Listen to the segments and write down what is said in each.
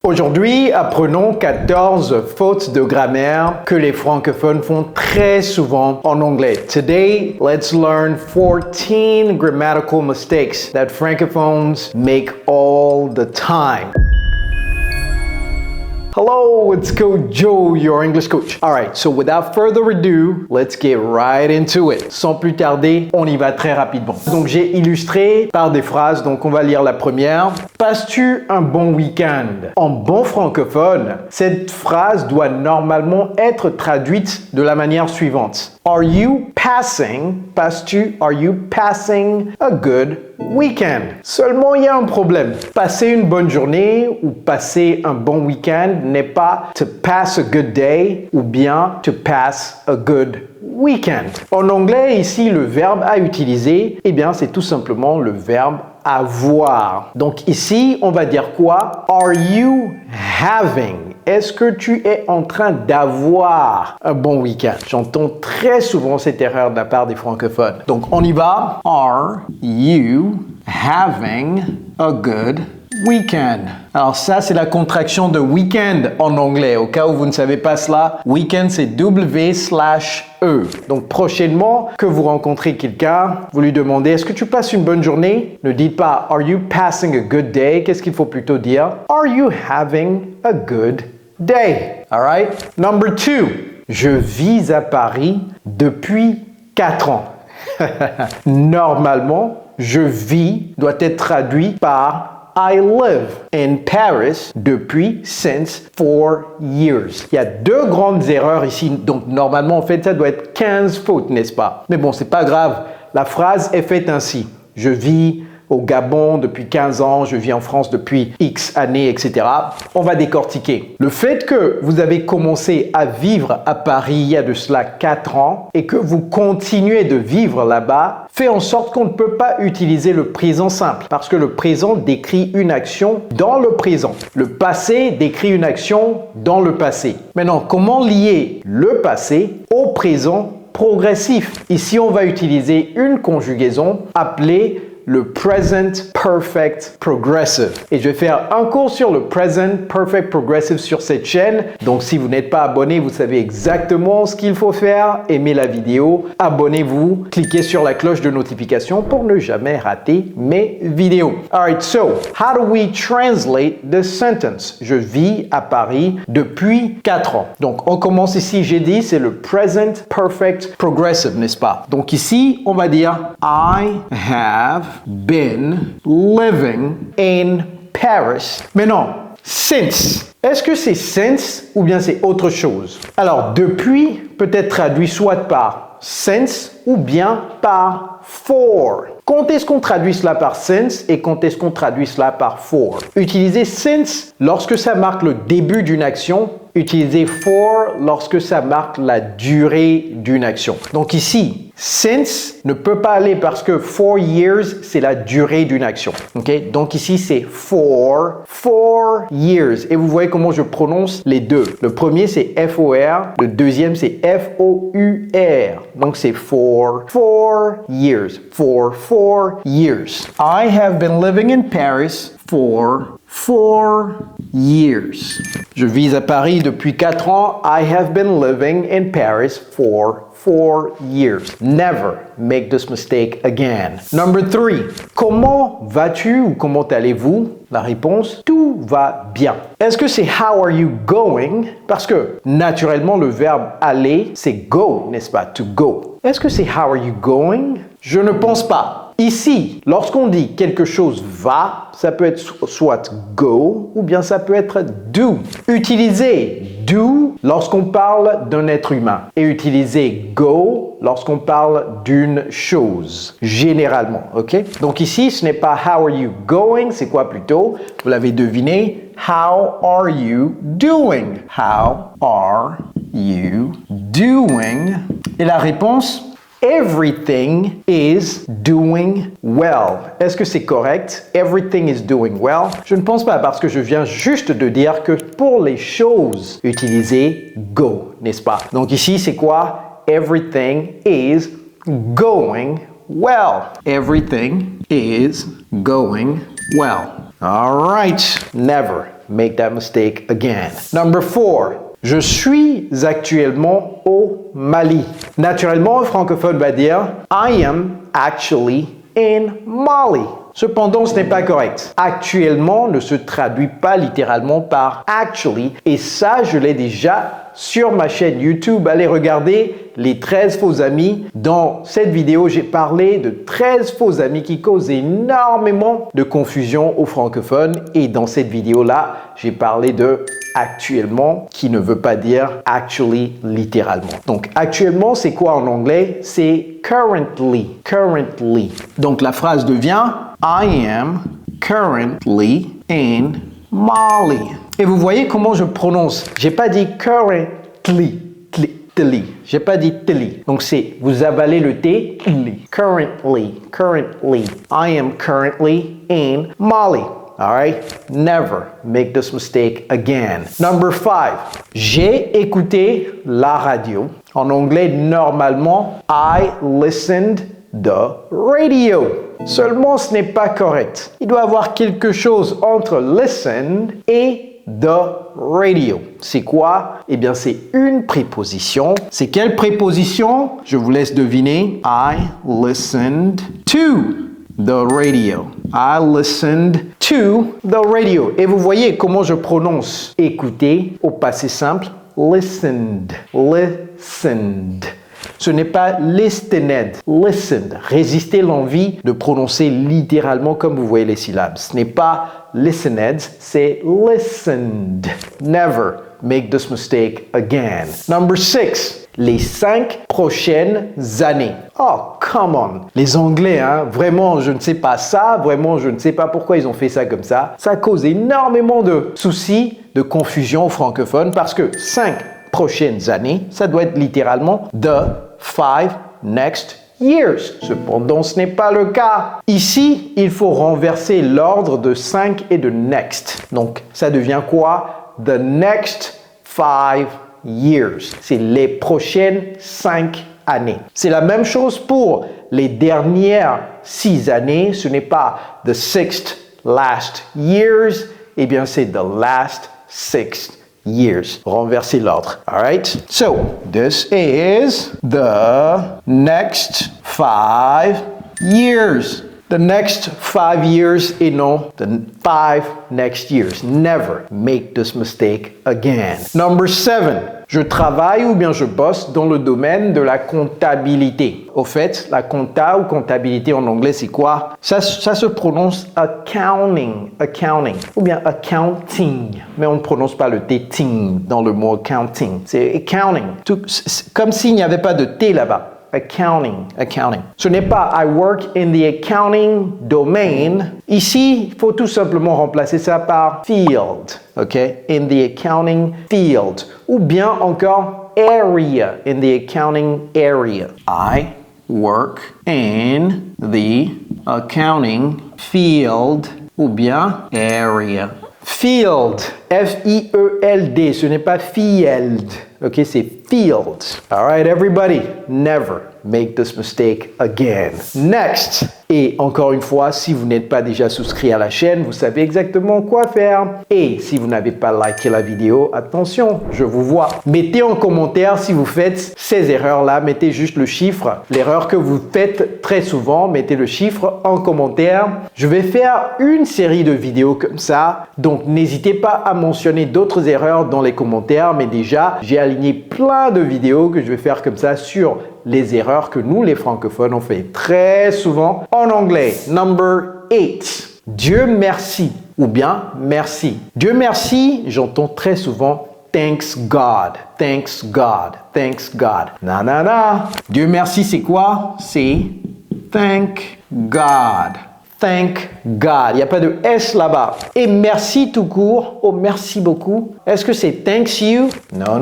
Aujourd'hui, apprenons 14 fautes de grammaire que les francophones font très souvent en anglais. Today, let's learn 14 grammatical mistakes that francophones make all the time. Hello, it's Coach Joe, your English coach. Alright, so without further ado, let's get right into it. Sans plus tarder, on y va très rapidement. Donc j'ai illustré par des phrases, donc on va lire la première. Passes-tu un bon week-end? En bon francophone, cette phrase doit normalement être traduite de la manière suivante. Are you passing a good weekend? Seulement, il y a un problème. Passer une bonne journée ou passer un bon week-end n'est pas to pass a good day ou bien to pass a good weekend. En anglais, ici, le verbe à utiliser, eh bien, c'est tout simplement le verbe avoir. Donc ici, on va dire quoi? Are you having? Est-ce que tu es en train d'avoir un bon week-end? J'entends très souvent cette erreur de la part des francophones. Donc on y va. Are you having a good weekend? Alors ça, c'est la contraction de weekend en anglais. Au cas où vous ne savez pas cela, weekend, c'est W/E. Donc prochainement que vous rencontrez quelqu'un, vous lui demandez, est-ce que tu passes une bonne journée? Ne dites pas, are you passing a good day? Qu'est-ce qu'il faut plutôt dire? Are you having a good day? All right? Number 2. Je vis à Paris depuis 4 ans. Normalement, je vis doit être traduit par I live in Paris depuis since 4 years. Il y a deux grandes erreurs ici. Donc, normalement, en fait, ça doit être 15 fautes, n'est-ce pas? Mais bon, c'est pas grave. La phrase est faite ainsi. Je vis au Gabon depuis 15 ans, je vis en France depuis X années, etc. On va décortiquer. Le fait que vous avez commencé à vivre à Paris il y a de cela 4 ans et que vous continuez de vivre là-bas fait en sorte qu'on ne peut pas utiliser le présent simple parce que le présent décrit une action dans le présent. Le passé décrit une action dans le passé. Maintenant, comment lier le passé au présent progressif? Ici, on va utiliser une conjugaison appelée le Present Perfect Progressive. Et je vais faire un cours sur le Present Perfect Progressive sur cette chaîne. Donc, si vous n'êtes pas abonné, vous savez exactement ce qu'il faut faire. Aimez la vidéo, abonnez-vous, cliquez sur la cloche de notification pour ne jamais rater mes vidéos. Alright, so, how do we translate this sentence? Je vis à Paris depuis 4 ans. Donc, on commence ici, j'ai dit, c'est le Present Perfect Progressive, n'est-ce pas? Donc ici, on va dire I have been living in Paris. Mais non, since. Est-ce que c'est since ou bien c'est autre chose? Alors, depuis peut être traduit soit par since ou bien par for. Quand est-ce qu'on traduit cela par since et quand est-ce qu'on traduit cela par for? Utilisez since lorsque ça marque le début d'une action. Utilisez for lorsque ça marque la durée d'une action. Donc ici, since ne peut pas aller parce que 4 years, c'est la durée d'une action. Okay? Donc ici, c'est for 4 years. Et vous voyez comment je prononce les deux. Le premier, c'est F-O-R. Le deuxième, c'est F-O-U-R. Donc c'est for 4 years. For 4 years. I have been living in Paris for 4 years. Je vis à Paris depuis 4 ans. I have been living in Paris for 4 years. Never make this mistake again. Number 3. Comment vas-tu ou comment allez-vous? La réponse, tout va bien. Est-ce que c'est how are you going? Parce que naturellement, le verbe aller, c'est go, n'est-ce pas? To go. Est-ce que c'est how are you going? Je ne pense pas. Ici, lorsqu'on dit quelque chose va, ça peut être soit go ou bien ça peut être do. Utilisez do lorsqu'on parle d'un être humain et utilisez go lorsqu'on parle d'une chose, généralement, ok? Donc ici, ce n'est pas how are you going, c'est quoi plutôt? Vous l'avez deviné, how are you doing? How are you doing? Et la réponse? Everything is doing well. Est-ce que c'est correct? Everything is doing well. Je ne pense pas parce que je viens juste de dire que pour les choses, utilisez go, n'est-ce pas? Donc ici, c'est quoi? Everything is going well. Everything is going well. All right. Never make that mistake again. Number 4. Je suis actuellement au Mali. Naturellement, un francophone va dire I am actually in Mali. Cependant, ce n'est pas correct. Actuellement ne se traduit pas littéralement par actually. Et ça, je l'ai déjà sur ma chaîne YouTube. Allez regarder les 13 faux amis. Dans cette vidéo, j'ai parlé de 13 faux amis qui causent énormément de confusion aux francophones. Et dans cette vidéo-là, j'ai parlé de actuellement qui ne veut pas dire actually littéralement. Donc actuellement, c'est quoi en anglais? C'est currently. Currently. Donc la phrase devient I am currently in Mali. Et vous voyez comment je prononce. J'ai pas dit currently. J'ai pas dit tli. Donc c'est, vous avalez le T. Currently. I am currently in Mali. All right? Never make this mistake again. Number 5. J'ai écouté la radio. En anglais, normalement, I listened the radio. Seulement, ce n'est pas correct. Il doit y avoir quelque chose entre listen et the radio. C'est quoi? Eh bien, c'est une préposition. C'est quelle préposition? Je vous laisse deviner. I listened to the radio. I listened to the radio. Et vous voyez comment je prononce écouter au passé simple. Listened. Listened. Ce n'est pas listened. Listened. Résistez l'envie de prononcer littéralement comme vous voyez les syllabes. Ce n'est pas listened, c'est listened. Never make this mistake again. Number 6. Les 5 prochaines années. Oh, come on. Les Anglais, hein, vraiment, je ne sais pas ça. Vraiment, je ne sais pas pourquoi ils ont fait ça comme ça. Ça cause énormément de soucis, de confusion aux francophones parce que 5 prochaines années, ça doit être littéralement the 5 next years. Cependant, ce n'est pas le cas. Ici, il faut renverser l'ordre de 5 et de next. Donc, ça devient quoi? The next 5 years. C'est les prochaines 5 années. C'est la même chose pour les dernières 6 années. Ce n'est pas the 6th last years. Eh bien, c'est the last 6 years. Renversez l'ordre. All right? So, this is the next 5 years. The next 5 years et non the 5 next years. Never make this mistake again. Number 7. Je travaille ou bien je bosse dans le domaine de la comptabilité. Au fait, la compta ou comptabilité en anglais, c'est quoi? Ça se prononce accounting. Ou bien accounting. Mais on ne prononce pas le T ting dans le mot accounting. C'est accounting. Comme s'il n'y avait pas de T là-bas. Accounting. Ce n'est pas I work in the accounting domain. Ici, il faut tout simplement remplacer ça par field. OK? In the accounting field. Ou bien encore area. In the accounting area. I work in the accounting field. Ou bien area. Field. F-I-E-L-D. Ce n'est pas field. OK, c'est field. All right, everybody, never make this mistake again. Next. Et encore une fois, si vous n'êtes pas déjà souscrit à la chaîne, vous savez exactement quoi faire. Et si vous n'avez pas liké la vidéo, attention, je vous vois. Mettez en commentaire si vous faites ces erreurs-là. Mettez juste le chiffre. L'erreur que vous faites très souvent, mettez le chiffre en commentaire. Je vais faire une série de vidéos comme ça. Donc, n'hésitez pas à mentionner d'autres erreurs dans les commentaires. Mais déjà, j'ai aligné plein de vidéos que je vais faire comme ça sur les erreurs que nous, les francophones, on fait très souvent en anglais. Number 8. Dieu merci ou bien merci. Dieu merci, j'entends très souvent thanks God. Thanks God. Thanks God. Non. Dieu merci, c'est quoi? C'est thank God. Thank God. Il n'y a pas de S là-bas. Et merci tout court. Oh, merci beaucoup. Est-ce que c'est thanks you? Non.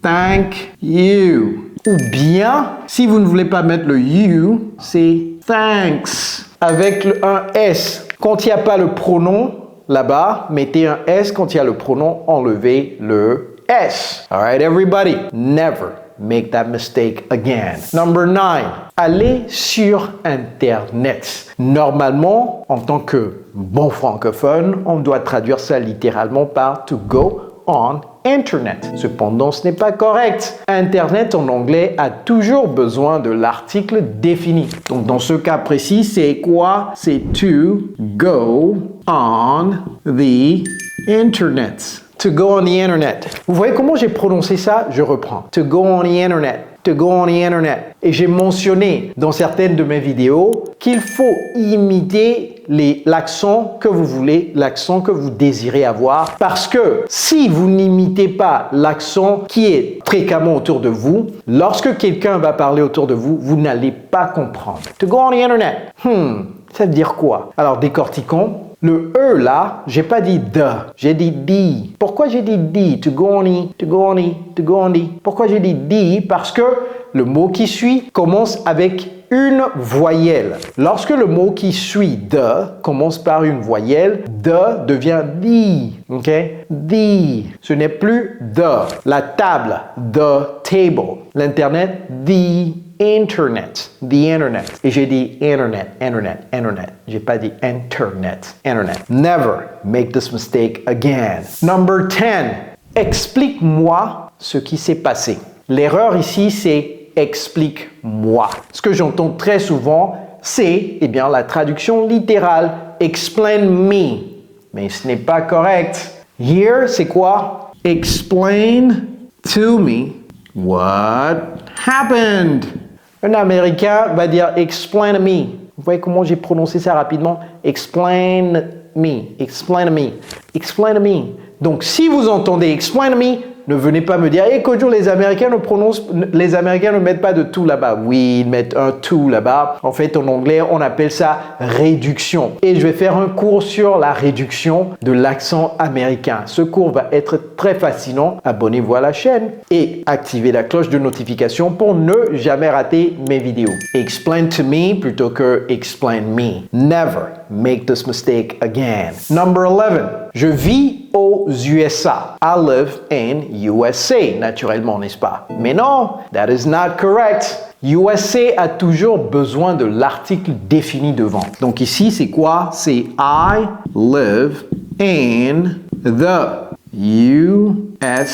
Thank you. Ou bien, si vous ne voulez pas mettre le you, c'est thanks avec un S. Quand il n'y a pas le pronom là-bas, mettez un S. Quand il y a le pronom, enlevez le S. All right, everybody, never make that mistake again. Number 9, aller sur Internet. Normalement, en tant que bon francophone, on doit traduire ça littéralement par to go on Internet. Cependant, ce n'est pas correct. Internet en anglais a toujours besoin de l'article défini. Donc, dans ce cas précis, c'est quoi? C'est to go on the Internet. To go on the Internet. Vous voyez comment j'ai prononcé ça? Je reprends. To go on the Internet. To go on the Internet. Et j'ai mentionné dans certaines de mes vidéos qu'il faut imiter l'accent que vous voulez, l'accent que vous désirez avoir. Parce que si vous n'imitez pas l'accent qui est fréquemment autour de vous, lorsque quelqu'un va parler autour de vous, vous n'allez pas comprendre. To go on the Internet. Ça veut dire quoi? Alors, décortiquons. Le E là, j'ai pas dit the, j'ai dit the. Pourquoi j'ai dit the? To go on the, to go on the, to go on the. Pourquoi j'ai dit the? Parce que le mot qui suit commence avec une voyelle. Lorsque le mot qui suit the commence par une voyelle, the devient the. Ok? The. Ce n'est plus the. La table, the table. L'Internet, the Internet. The Internet. Et j'ai dit Internet, Internet, Internet. J'ai pas dit Internet, Internet. Never make this mistake again. Number 10. Explique-moi ce qui s'est passé. L'erreur ici, c'est explique-moi. Ce que j'entends très souvent, c'est la traduction littérale. Explain me. Mais ce n'est pas correct. Here, c'est quoi? Explain to me what happened. Un Américain va dire explain me. Vous voyez comment j'ai prononcé ça rapidement? Explain me, explain me, explain me. Donc, si vous entendez explain me, ne venez pas me dire, Kojo, les Américains ne mettent pas de tout là-bas. Oui, ils mettent un tout là-bas. En fait, en anglais, on appelle ça réduction. Et je vais faire un cours sur la réduction de l'accent américain. Ce cours va être très fascinant. Abonnez-vous à la chaîne et activez la cloche de notification pour ne jamais rater mes vidéos. Explain to me plutôt que explain me. Never make this mistake again. Number 11. Je vis aux USA. I live in USA, naturellement, n'est-ce pas? Mais non, that is not correct. USA a toujours besoin de l'article défini devant. Donc ici, c'est quoi? C'est I live in the USA.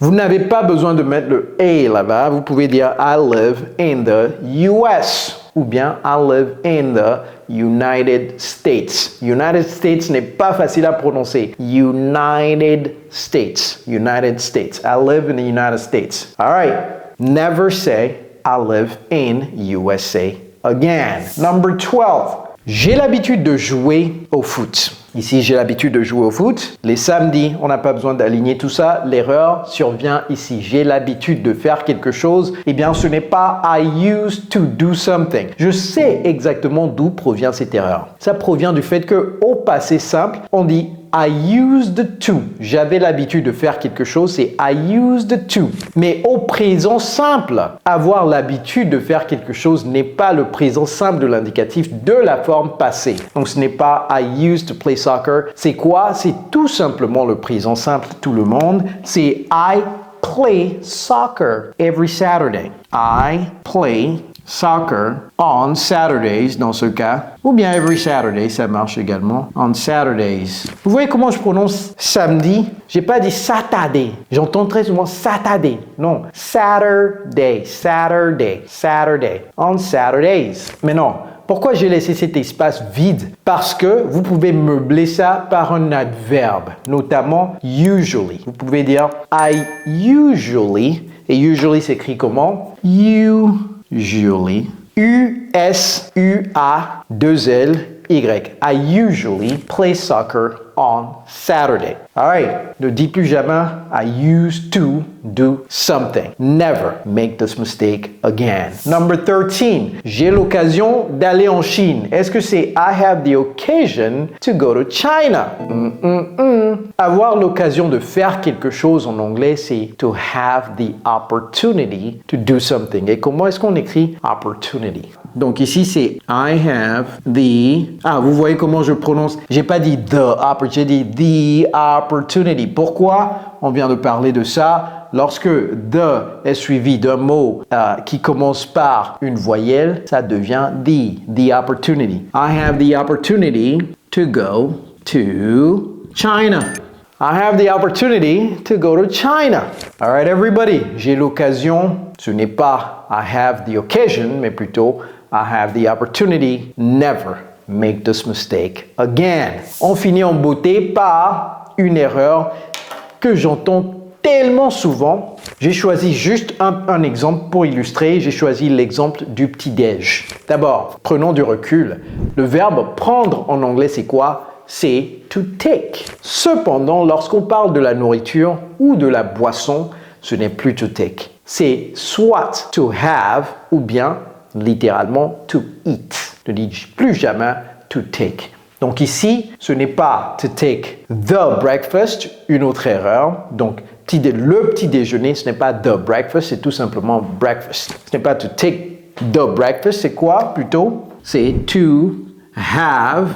Vous n'avez pas besoin de mettre le A là-bas. Vous pouvez dire I live in the US. Ou bien I live in the United States. United States n'est pas facile à prononcer. United States. United States. I live in the United States. All right. Never say I live in USA again. Number 12. J'ai l'habitude de jouer au foot. Ici, j'ai l'habitude de jouer au foot. Les samedis, on n'a pas besoin d'aligner tout ça. L'erreur survient ici. J'ai l'habitude de faire quelque chose. Eh bien, ce n'est pas I used to do something. Je sais exactement d'où provient cette erreur. Ça provient du fait qu'au passé simple, on dit I used to. J'avais l'habitude de faire quelque chose, c'est I used to. Mais au présent simple, avoir l'habitude de faire quelque chose n'est pas le présent simple de l'indicatif de la forme passée. Donc ce n'est pas I used to play soccer. C'est quoi? C'est tout simplement le présent simple, tout le monde. C'est I play soccer every Saturday. I play soccer on Saturdays dans ce cas, ou bien every Saturday, ça marche également, on Saturdays. Vous voyez comment je prononce samedi? J'ai pas dit Saturday. J'entends très souvent Saturday. Non, Saturday, Saturday, Saturday, on Saturdays. Mais non. Pourquoi j'ai laissé cet espace vide? Parce que vous pouvez meubler ça par un adverbe, notamment usually. Vous pouvez dire I usually, et usually s'écrit comment? Usually. U-S-U-A-2-L-Y. I usually play soccer on Saturday. All right. Ne dis plus jamais I used to do something. Never make this mistake again. Number 13. J'ai l'occasion d'aller en Chine. Est-ce que c'est I have the occasion to go to China? Avoir l'occasion de faire quelque chose en anglais, c'est to have the opportunity to do something. Et comment est-ce qu'on écrit opportunity? Donc ici, c'est I have the... Ah, vous voyez comment je prononce? J'ai pas dit the opportunity, j'ai dit the opportunity. Pourquoi? On vient de parler de ça. Lorsque the est suivi d'un mot qui commence par une voyelle, ça devient the opportunity. I have the opportunity to go to China. I have the opportunity to go to China. All right, everybody. J'ai l'occasion. Ce n'est pas I have the occasion, mais plutôt I have the opportunity. Never make this mistake again. On finit en beauté par une erreur que j'entends tellement souvent. J'ai choisi juste un exemple pour illustrer. J'ai choisi l'exemple du petit-déj. D'abord, prenons du recul. Le verbe prendre en anglais, c'est quoi? C'est to take. Cependant, lorsqu'on parle de la nourriture ou de la boisson, ce n'est plus to take. C'est soit to have ou bien, littéralement, to eat. Ne dis plus jamais to take. Donc ici, ce n'est pas to take the breakfast, une autre erreur. Donc, le petit déjeuner, ce n'est pas the breakfast, c'est tout simplement breakfast. Ce n'est pas to take the breakfast, c'est quoi plutôt? C'est to have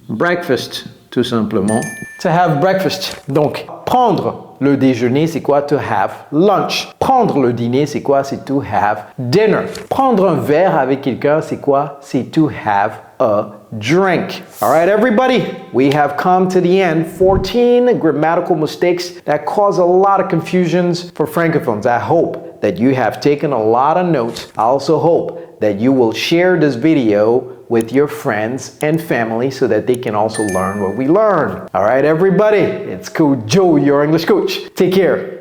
breakfast, tout simplement. To have breakfast. Donc, prendre le déjeuner, c'est quoi? To have lunch. Prendre le dîner, c'est quoi? C'est to have dinner. Prendre un verre avec quelqu'un, c'est quoi? C'est to have a drink. All right, everybody, we have come to the end. 14 grammatical mistakes that cause a lot of confusions for Francophones. I hope that you have taken a lot of notes. I also hope that you will share this video with your friends and family so that they can also learn what we learn. All right, everybody, it's Coach Joe, your English coach. Take care.